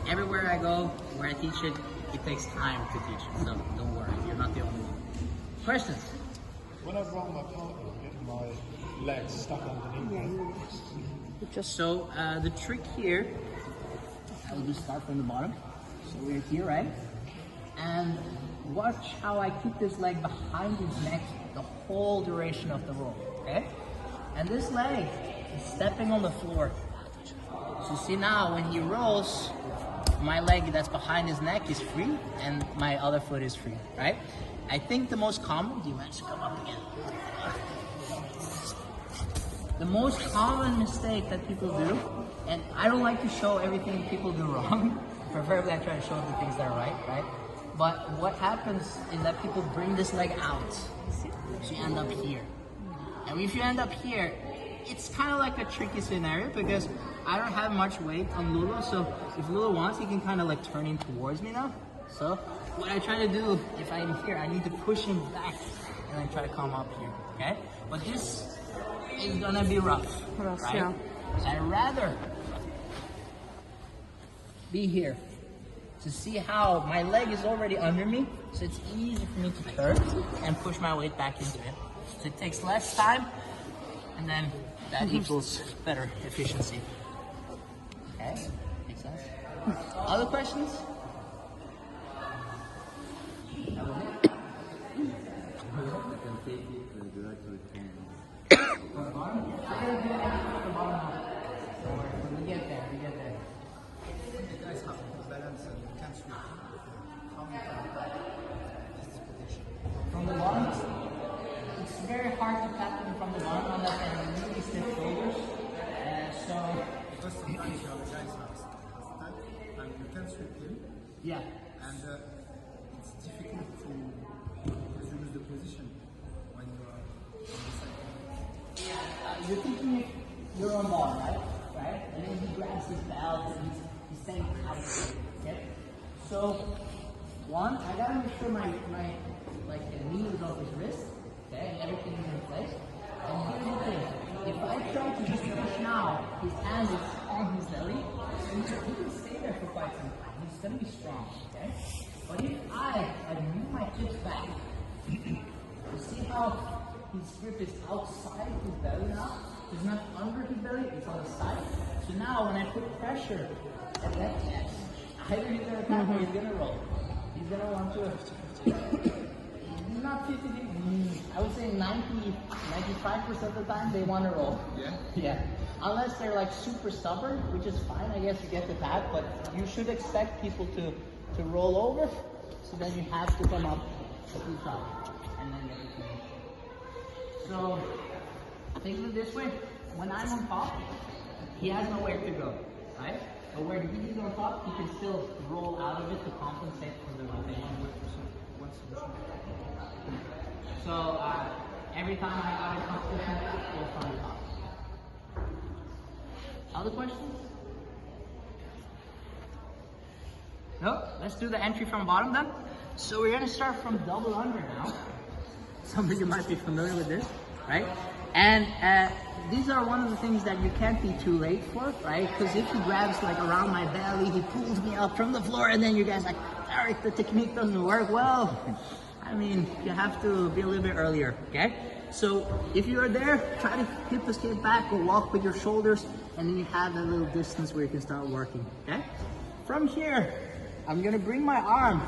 everywhere I go, where I teach it, it takes time to teach it. So don't worry, you're not the only one. Questions? When I roll my partner, I'm getting my legs stuck underneath me. So the trick here, I will just start from the bottom. So we're here, right? And watch how I keep this leg behind his neck the whole duration of the roll, okay? And this leg is stepping on the floor. So see now, when he rolls, my leg that's behind his neck is free and my other foot is free, right? I think the most common, do you manage to come up again? The most common mistake that people do, and I don't like to show everything people do wrong, preferably I try to show the things that are right? But what happens is that people bring this leg out, so you end up here. And if you end up here, it's kind of like a tricky scenario because I don't have much weight on Lulu, so if Lulu wants, he can kind of like turn him towards me now. So what I try to do, if I'm here, I need to push him back and then try to come up here, okay? But this is gonna be rough, right? Yeah. So I'd rather be here to see how my leg is already under me, so it's easy for me to turn and push my weight back into it. So it takes less time, and then that equals better efficiency. Okay, makes sense. Other questions? We get there. From the bottom, it's very hard to tap them from the bottom unless they have really stiff shoulders. Because sometimes you have guys have and you can sweep him, Yeah. and it's difficult to lose the position when you are on the side. You're thinking you're on ball, right? And then he grabs his belt and he's staying tight. Okay? So, one, I gotta make sure my knee is off his wrist, okay, and everything is in place. And here's the thing, if I try to just push now, his hand is on his belly, he can stay there for quite some time. He's gonna be strong, okay? But if I move my hips back, you see how his grip is outside his belly now? It's not under his belly, it's on the side. So now when I put pressure at that edge, either he's gonna tap or he's gonna roll. He's gonna want to, not 50, I would say 95% of the time they want to roll. Yeah? Yeah. Unless they're like super stubborn, which is fine, I guess you get the tap, but you should expect people to roll over, so then you have to come up to the top, and then everything. So, think of it this way, when I'm on top, he has nowhere to go, right? But where he's on top, he can still roll out of it to compensate for the rotation. So, every time I got a competition, go from the top. Other questions? No? Let's do the entry from bottom then. So we're gonna start from double under now. Some of you might be familiar with this, right? And these are one of the things that you can't be too late for, right? Because if he grabs like around my belly, he pulls me up from the floor, and then you guys like, Tarik, the technique doesn't work. Well, I mean, you have to be a little bit earlier, okay? So if you are there, try to hip the skate back or walk with your shoulders, and then you have a little distance where you can start working, okay? From here, I'm gonna bring my arm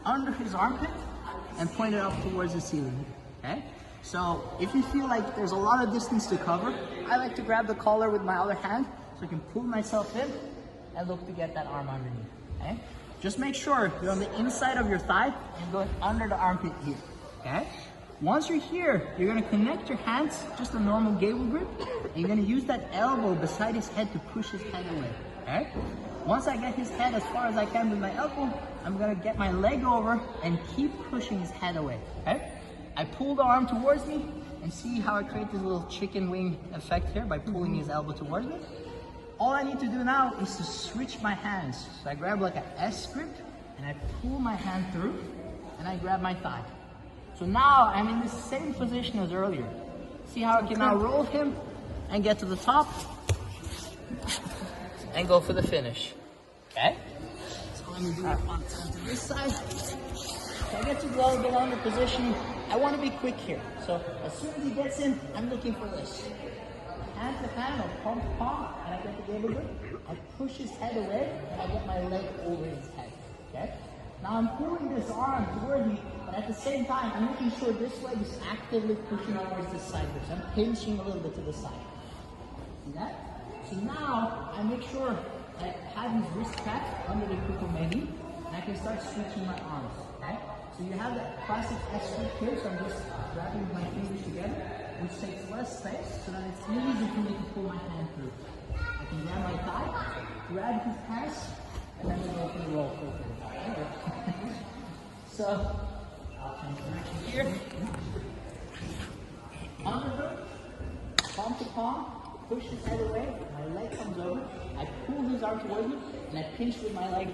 under his armpit and point it up towards the ceiling, okay? So if you feel like there's a lot of distance to cover, I like to grab the collar with my other hand so I can pull myself in and look to get that arm underneath, okay? Just make sure you're on the inside of your thigh and go under the armpit here, okay? Once you're here, you're gonna connect your hands, just a normal gable grip, and you're gonna use that elbow beside his head to push his head away, okay? Once I get his head as far as I can with my elbow, I'm gonna get my leg over and keep pushing his head away, okay? I pull the arm towards me and see how I create this little chicken wing effect here by pulling his elbow towards me. All I need to do now is to switch my hands. So I grab like an S grip and I pull my hand through and I grab my thigh. So now I'm in the same position as earlier. See how I can now roll him and get to the top and go for the finish, okay? let me do it on to this side. So I get to go a bit under positioning. I want to be quick here. So as soon as he gets in, I'm looking for this. Hand to hand or palm to palm, and I get the gable grip. I push his head away, and I get my leg over his head. Okay? Now I'm pulling this arm toward me, but at the same time, I'm making sure this leg is actively pushing towards the side. So I'm pinching a little bit to the side. See that? So now I make sure I have his wrist tapped under the kukumeni, and I can start switching my arms. Okay? So you have that classic S grip here, so I'm just grabbing my fingers together, which takes less space, so that it's easy for me to pull my hand through. I can grab my thigh, grab his pants, and then we go for the roll forward. So, I'll change direction here. Underhook, palm to palm, push his head away, my leg comes over, I pull his arm towards me, and I pinch with my leg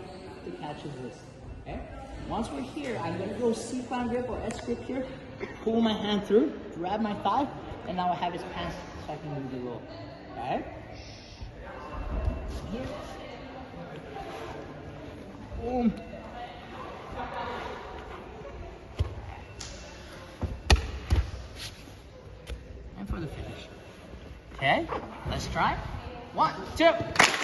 to catch his wrist. Okay? Once we're here, I'm going to go C-climb grip or S grip here, pull my hand through, grab my thigh, and now I have his pants so I can do the roll. Okay? Here. Boom. And for the finish. Okay, let's try. 1, 2.